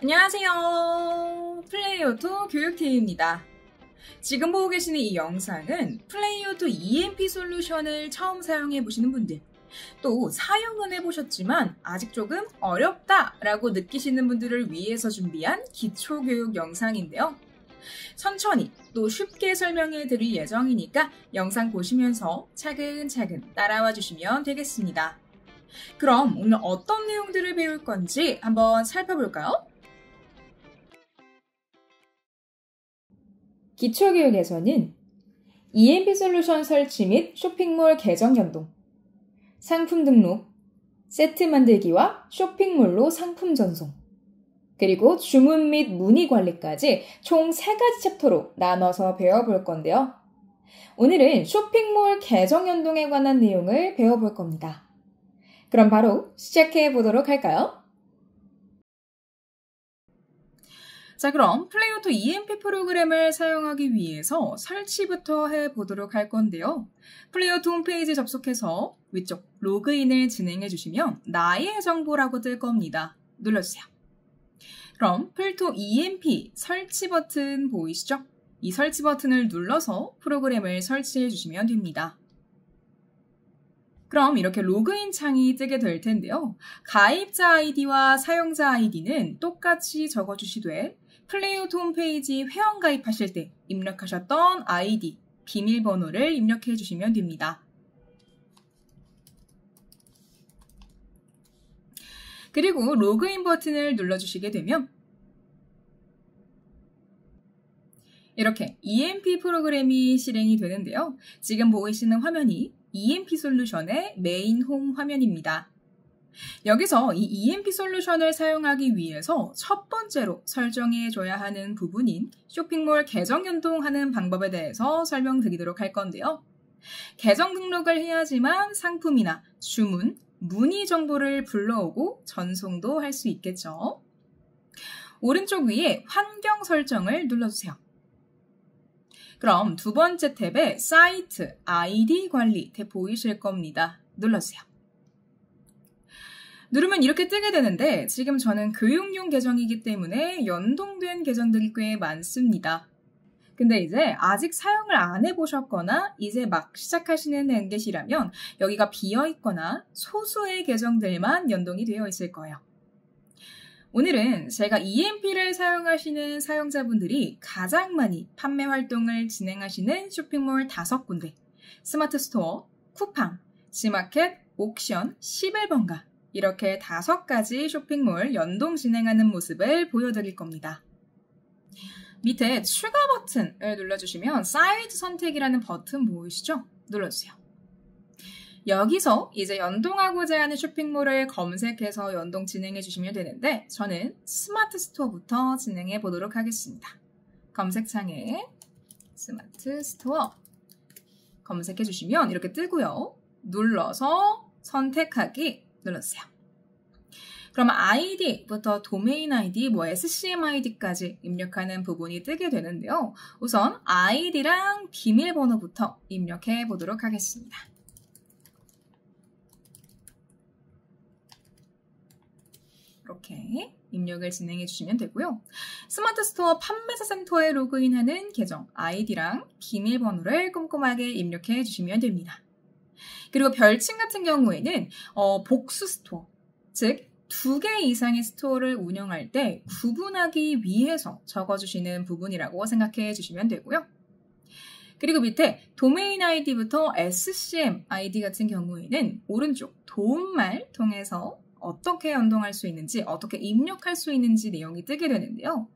안녕하세요. 플레이오토 교육팀입니다. 지금 보고 계시는 이 영상은 플레이오토 EMP 솔루션을 처음 사용해 보시는 분들, 또 사용은 해보셨지만 아직 조금 어렵다라고 느끼시는 분들을 위해서 준비한 기초교육 영상인데요. 천천히 또 쉽게 설명해 드릴 예정이니까 영상 보시면서 차근차근 따라와 주시면 되겠습니다. 그럼 오늘 어떤 내용들을 배울 건지 한번 살펴볼까요? 기초교육에서는 EMP 솔루션 설치 및 쇼핑몰 계정 연동, 상품 등록, 세트 만들기와 쇼핑몰로 상품 전송, 그리고 주문 및 문의 관리까지 총 3가지 챕터로 나눠서 배워볼 건데요. 오늘은 쇼핑몰 계정 연동에 관한 내용을 배워볼 겁니다. 그럼 바로 시작해 보도록 할까요? 자, 그럼 플레이오토 EMP 프로그램을 사용하기 위해서 설치부터 해보도록 할 건데요. 플레이오토 홈페이지 접속해서 위쪽 로그인을 진행해 주시면 나의 정보라고 뜰 겁니다. 눌러주세요. 그럼 플토 EMP 설치 버튼 보이시죠? 이 설치 버튼을 눌러서 프로그램을 설치해 주시면 됩니다. 그럼 이렇게 로그인 창이 뜨게 될 텐데요. 가입자 아이디와 사용자 아이디는 똑같이 적어주시되 플레이오토 홈페이지 회원 가입하실 때 입력하셨던 아이디, 비밀번호를 입력해 주시면 됩니다. 그리고 로그인 버튼을 눌러주시게 되면 이렇게 EMP 프로그램이 실행이 되는데요. 지금 보이시는 화면이 EMP 솔루션의 메인 홈 화면입니다. 여기서 이 EMP 솔루션을 사용하기 위해서 첫 번째로 설정해줘야 하는 부분인 쇼핑몰 계정 연동하는 방법에 대해서 설명드리도록 할 건데요. 계정 등록을 해야지만 상품이나 주문, 문의 정보를 불러오고 전송도 할 수 있겠죠. 오른쪽 위에 환경 설정을 눌러주세요. 그럼 두 번째 탭에 사이트, 아이디 관리 탭 보이실 겁니다. 눌러주세요. 누르면 이렇게 뜨게 되는데 지금 저는 교육용 계정이기 때문에 연동된 계정들이 꽤 많습니다. 근데 이제 아직 사용을 안 해보셨거나 이제 막 시작하시는 엔겟이라면 여기가 비어있거나 소수의 계정들만 연동이 되어 있을 거예요. 오늘은 제가 EMP를 사용하시는 사용자분들이 가장 많이 판매 활동을 진행하시는 쇼핑몰 5군데, 스마트 스토어, 쿠팡, 지마켓, 옥션, 11번가 이렇게 5가지 쇼핑몰 연동 진행하는 모습을 보여드릴 겁니다. 밑에 추가 버튼을 눌러주시면 사이트 선택이라는 버튼 보이시죠? 눌러주세요. 여기서 이제 연동하고자 하는 쇼핑몰을 검색해서 연동 진행해 주시면 되는데 저는 스마트 스토어부터 진행해 보도록 하겠습니다. 검색창에 스마트 스토어 검색해 주시면 이렇게 뜨고요. 눌러서 선택하기 눌러주세요. 그럼 아이디부터 도메인 아이디, SCM 아이디까지 입력하는 부분이 뜨게 되는데요. 우선 아이디랑 비밀번호부터 입력해 보도록 하겠습니다. 이렇게 입력을 진행해 주시면 되고요. 스마트 스토어 판매자 센터에 로그인하는 계정 아이디랑 비밀번호를 꼼꼼하게 입력해 주시면 됩니다. 그리고 별칭 같은 경우에는 복수 스토어, 즉 2개 이상의 스토어를 운영할 때 구분하기 위해서 적어주시는 부분이라고 생각해 주시면 되고요. 그리고 밑에 도메인 아이디부터 SCM 아이디 같은 경우에는 오른쪽 도움말 통해서 어떻게 연동할 수 있는지, 어떻게 입력할 수 있는지 내용이 뜨게 되는데요.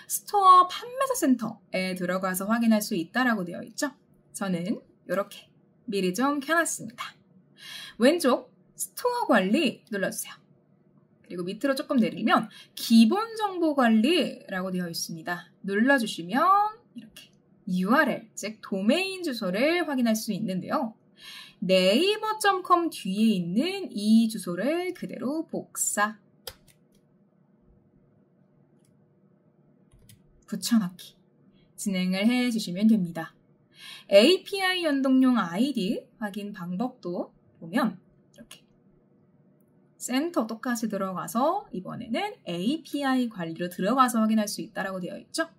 스토어 판매자 센터에 들어가서 확인할 수 있다라고 되어 있죠. 저는 이렇게 미리 좀 켜놨습니다. 왼쪽 스토어 관리 눌러주세요. 그리고 밑으로 조금 내리면 기본 정보 관리라고 되어 있습니다. 눌러주시면 이렇게 URL, 즉 도메인 주소를 확인할 수 있는데요. 네이버.com 뒤에 있는 이 주소를 그대로 복사, 붙여넣기 진행을 해주시면 됩니다. API 연동용 아이디 확인 방법도 보면 이렇게 센터 똑같이 들어가서 이번에는 API 관리로 들어가서 확인할 수 있다라고 되어 있죠.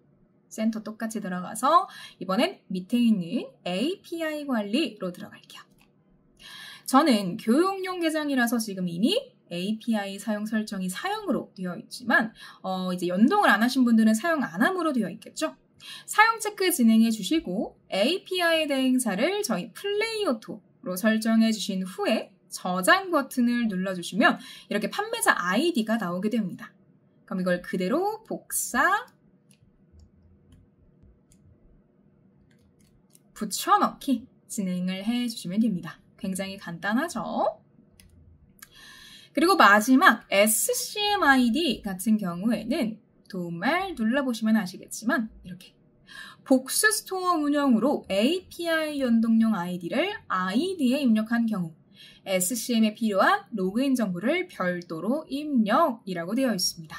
센터 똑같이 들어가서 이번엔 밑에 있는 API 관리로 들어갈게요. 저는 교육용 계정이라서 지금 이미 API 사용 설정이 사용으로 되어 있지만 이제 연동을 안 하신 분들은 사용 안 함으로 되어 있겠죠. 사용 체크 진행해 주시고 API 대행사를 저희 플레이오토로 설정해 주신 후에 저장 버튼을 눌러주시면 이렇게 판매자 아이디가 나오게 됩니다. 그럼 이걸 그대로 복사, 붙여넣기 진행을 해주시면 됩니다. 굉장히 간단하죠? 그리고 마지막 SCM ID 같은 경우에는 도움말 눌러보시면 아시겠지만 이렇게 복수 스토어 운영으로 API 연동용 아이디를 아이디에 입력한 경우 SCM에 필요한 로그인 정보를 별도로 입력이라고 되어 있습니다.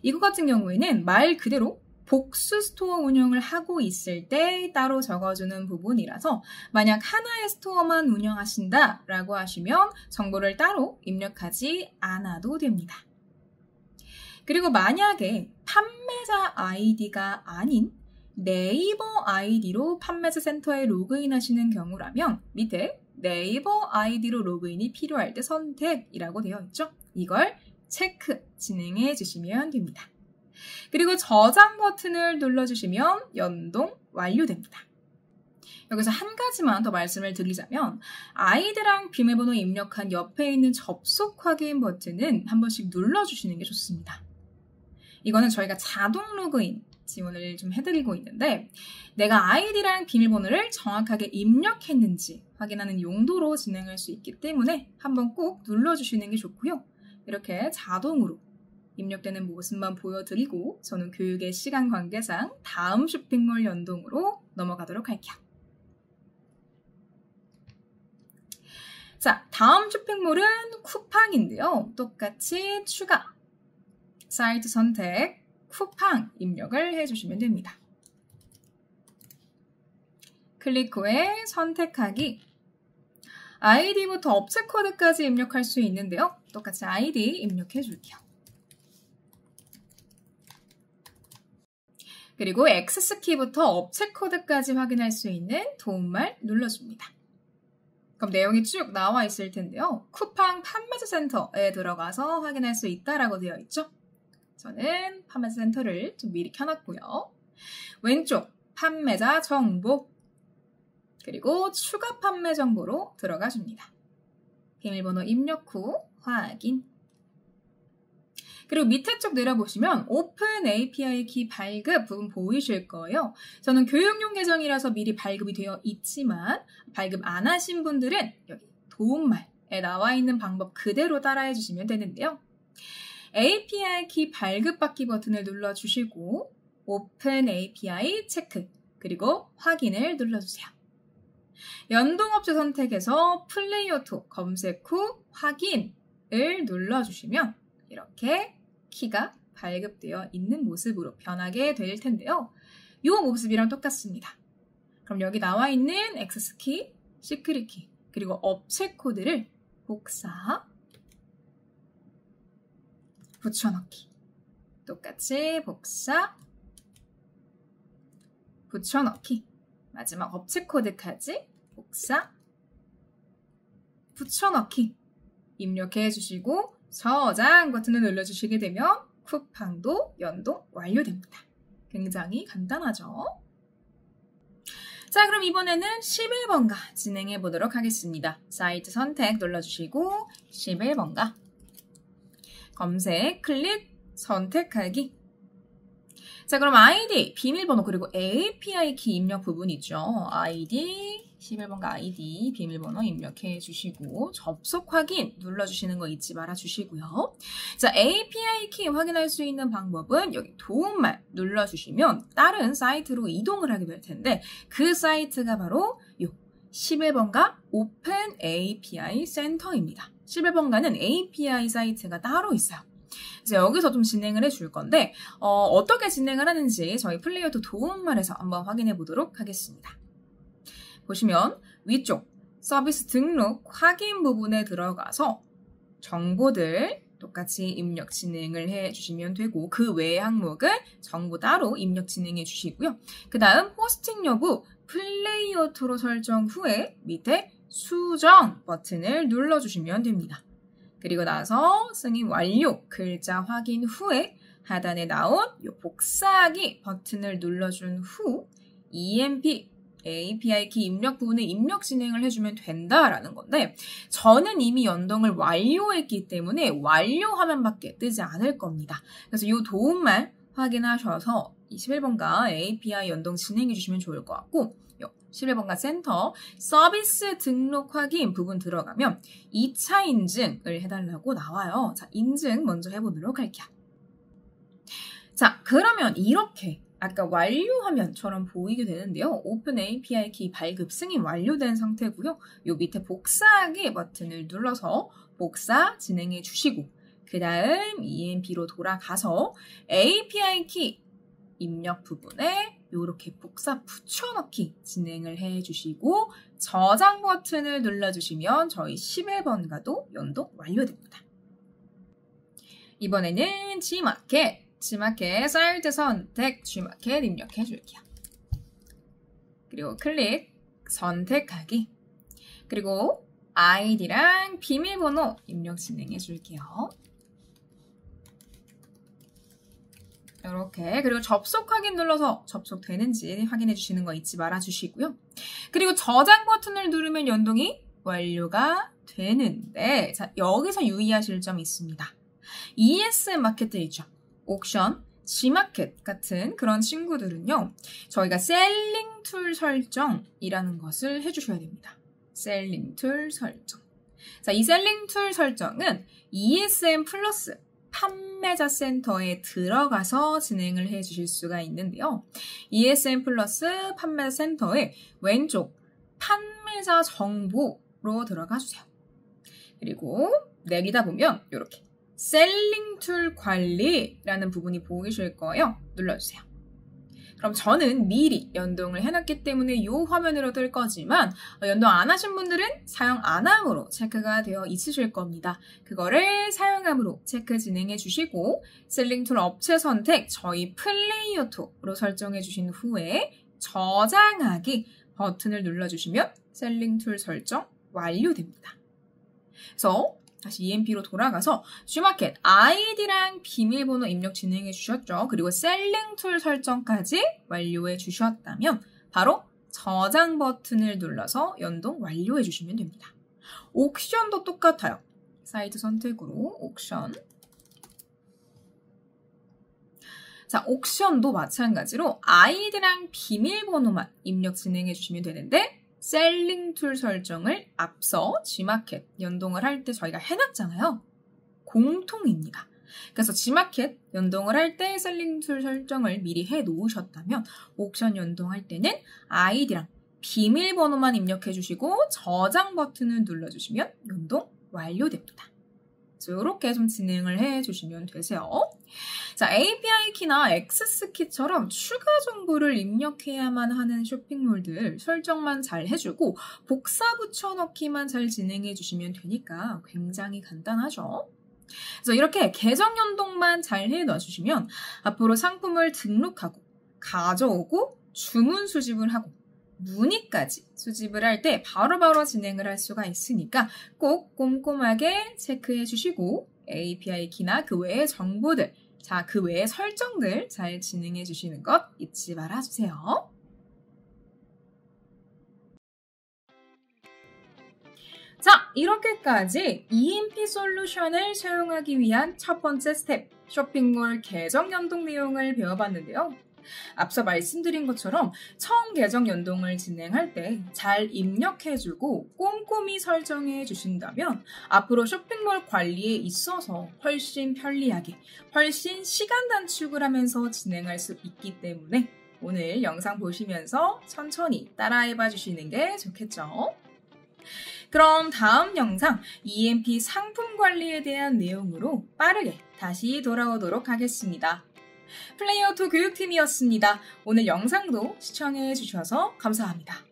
이거 같은 경우에는 말 그대로 복수 스토어 운영을 하고 있을 때 따로 적어주는 부분이라서 만약 하나의 스토어만 운영하신다라고 하시면 정보를 따로 입력하지 않아도 됩니다. 그리고 만약에 판매자 아이디가 아닌 네이버 아이디로 판매자 센터에 로그인 하시는 경우라면 밑에 네이버 아이디로 로그인이 필요할 때 선택이라고 되어 있죠. 이걸 체크 진행해 주시면 됩니다. 그리고 저장 버튼을 눌러주시면 연동 완료됩니다. 여기서 한 가지만 더 말씀을 드리자면 아이디랑 비밀번호 입력한 옆에 있는 접속 확인 버튼은 한 번씩 눌러주시는 게 좋습니다. 이거는 저희가 자동 로그인 지원을 좀 해드리고 있는데 내가 아이디랑 비밀번호를 정확하게 입력했는지 확인하는 용도로 진행할 수 있기 때문에 한번 꼭 눌러주시는 게 좋고요. 이렇게 자동으로 입력되는 모습만 보여드리고 저는 교육의 시간 관계상 다음 쇼핑몰 연동으로 넘어가도록 할게요. 자, 다음 쇼핑몰은 쿠팡인데요. 똑같이 추가, 사이트 선택, 쿠팡 입력을 해주시면 됩니다. 클릭 후에 선택하기, 아이디부터 업체 코드까지 입력할 수 있는데요. 똑같이 아이디 입력해 줄게요. 그리고 X스키부터 업체 코드까지 확인할 수 있는 도움말 눌러줍니다. 그럼 내용이 쭉 나와 있을 텐데요. 쿠팡 판매자 센터에 들어가서 확인할 수 있다라고 되어 있죠. 저는 판매자 센터를 좀 미리 켜놨고요. 왼쪽 판매자 정보, 그리고 추가 판매 정보로 들어가 줍니다. 비밀번호 입력 후 확인. 그리고 밑에 쪽 내려보시면 오픈 API 키 발급 부분 보이실 거예요. 저는 교육용 계정이라서 미리 발급이 되어 있지만 발급 안 하신 분들은 여기 도움말에 나와 있는 방법 그대로 따라해 주시면 되는데요. API 키 발급받기 버튼을 눌러주시고 오픈 API 체크 그리고 확인을 눌러주세요. 연동업체 선택에서 플레이어토 검색 후 확인을 눌러주시면 이렇게 키가 발급되어 있는 모습으로 변하게 될 텐데요. 이 모습이랑 똑같습니다. 그럼 여기 나와 있는 X키, 시크릿키, 그리고 업체 코드를 복사, 붙여넣기. 똑같이 복사, 붙여넣기. 마지막 업체 코드까지 복사, 붙여넣기. 입력해 주시고 저장 버튼을 눌러주시게 되면 쿠팡도 연동 완료됩니다. 굉장히 간단하죠? 자, 그럼 이번에는 11번가 진행해 보도록 하겠습니다. 사이트 선택 눌러주시고 11번가 검색, 클릭, 선택하기. 자, 그럼 아이디, 비밀번호, 그리고 API 키 입력 부분 있죠. 아이디, 11번가 아이디, 비밀번호 입력해 주시고 접속 확인 눌러주시는 거 잊지 말아 주시고요. 자, API 키 확인할 수 있는 방법은 여기 도움말 눌러주시면 다른 사이트로 이동을 하게 될 텐데 그 사이트가 바로 요 11번가 오픈 API 센터입니다. 11번가는 API 사이트가 따로 있어요. 이제 여기서 좀 진행을 해줄 건데 어떻게 진행을 하는지 저희 플레이어토 도움말에서 한번 확인해 보도록 하겠습니다. 보시면 위쪽 서비스 등록 확인 부분에 들어가서 정보들 똑같이 입력 진행을 해주시면 되고 그 외의 항목은 전부 따로 입력 진행해 주시고요. 그 다음 호스팅 여부 플레이어토로 설정 후에 밑에 수정 버튼을 눌러주시면 됩니다. 그리고 나서 승인 완료 글자 확인 후에 하단에 나온 이 복사하기 버튼을 눌러준 후 EMP API 키 입력 부분에 입력 진행을 해주면 된다라는 건데 저는 이미 연동을 완료했기 때문에 완료 화면밖에 뜨지 않을 겁니다. 그래서 이 도움만 확인하셔서 21번가 API 연동 진행해 주시면 좋을 것 같고 11번가 센터 서비스 등록 확인 부분 들어가면 2차 인증을 해달라고 나와요. 자, 인증 먼저 해보도록 할게요. 자, 그러면 이렇게 아까 완료 화면처럼 보이게 되는데요. 오픈 API 키 발급 승인 완료된 상태고요. 요 밑에 복사하기 버튼을 눌러서 복사 진행해 주시고 그 다음 EMP로 돌아가서 API 키 입력 부분에 이렇게 복사 붙여넣기 진행을 해주시고 저장 버튼을 눌러주시면 저희 11번과도 연동 완료됩니다. 이번에는 G마켓 사이트 선택 G마켓 입력해 줄게요. 그리고 클릭 선택하기 그리고 아이디랑 비밀번호 입력 진행해 줄게요. 이렇게 그리고 접속 확인 눌러서 접속되는지 확인해 주시는 거 잊지 말아 주시고요. 그리고 저장 버튼을 누르면 연동이 완료가 되는데 자, 여기서 유의하실 점이 있습니다. ESM 마켓들 있죠. 옥션, G마켓 같은 그런 친구들은요. 저희가 셀링 툴 설정이라는 것을 해주셔야 됩니다. 셀링 툴 설정. 자, 이 셀링 툴 설정은 ESM 플러스 판매자 센터에 들어가서 진행을 해주실 수가 있는데요. ESM 플러스 판매자 센터에 왼쪽 판매자 정보로 들어가 주세요. 그리고 내리다 보면 이렇게 셀링 툴 관리라는 부분이 보이실 거예요. 눌러주세요. 그럼 저는 미리 연동을 해놨기 때문에 이 화면으로 뜰 거지만 연동 안 하신 분들은 사용 안 함으로 체크가 되어 있으실 겁니다. 그거를 사용함으로 체크 진행해 주시고 셀링 툴 업체 선택 저희 플레이어토로 설정해 주신 후에 저장하기 버튼을 눌러주시면 셀링 툴 설정 완료됩니다. 그래서 다시 EMP로 돌아가서 G마켓 아이디랑 비밀번호 입력 진행해 주셨죠. 그리고 셀링 툴 설정까지 완료해 주셨다면 바로 저장 버튼을 눌러서 연동 완료해 주시면 됩니다. 옥션도 똑같아요. 사이트 선택으로 옥션. 자, 옥션도 마찬가지로 아이디랑 비밀번호만 입력 진행해 주시면 되는데 셀링 툴 설정을 앞서 G마켓 연동을 할 때 저희가 해놨잖아요. 공통입니다. 그래서 G마켓 연동을 할 때 셀링 툴 설정을 미리 해 놓으셨다면 옥션 연동할 때는 아이디랑 비밀번호만 입력해 주시고 저장 버튼을 눌러주시면 연동 완료됩니다. 이렇게 좀 진행을 해주시면 되세요. 자, API 키나 액세스 키처럼 추가 정보를 입력해야만 하는 쇼핑몰들 설정만 잘 해주고 복사 붙여넣기만 잘 진행해 주시면 되니까 굉장히 간단하죠. 그래서 이렇게 계정 연동만 잘 해놔주시면 앞으로 상품을 등록하고 가져오고 주문 수집을 하고 문의까지 수집을 할 때 바로바로 진행을 할 수가 있으니까 꼭 꼼꼼하게 체크해 주시고 API 키나 그 외의 정보들, 자, 그 외의 설정들 잘 진행해 주시는 것 잊지 말아 주세요. 자, 이렇게까지 EMP 솔루션을 사용하기 위한 첫 번째 스텝, 쇼핑몰 계정 연동 내용을 배워봤는데요. 앞서 말씀드린 것처럼 처음 계정 연동을 진행할 때 잘 입력해주고 꼼꼼히 설정해 주신다면 앞으로 쇼핑몰 관리에 있어서 훨씬 편리하게, 훨씬 시간 단축을 하면서 진행할 수 있기 때문에 오늘 영상 보시면서 천천히 따라해봐 주시는 게 좋겠죠? 그럼 다음 영상 EMP 상품 관리에 대한 내용으로 빠르게 다시 돌아오도록 하겠습니다. 플레이어토 교육팀이었습니다. 오늘 영상도 시청해 주셔서 감사합니다.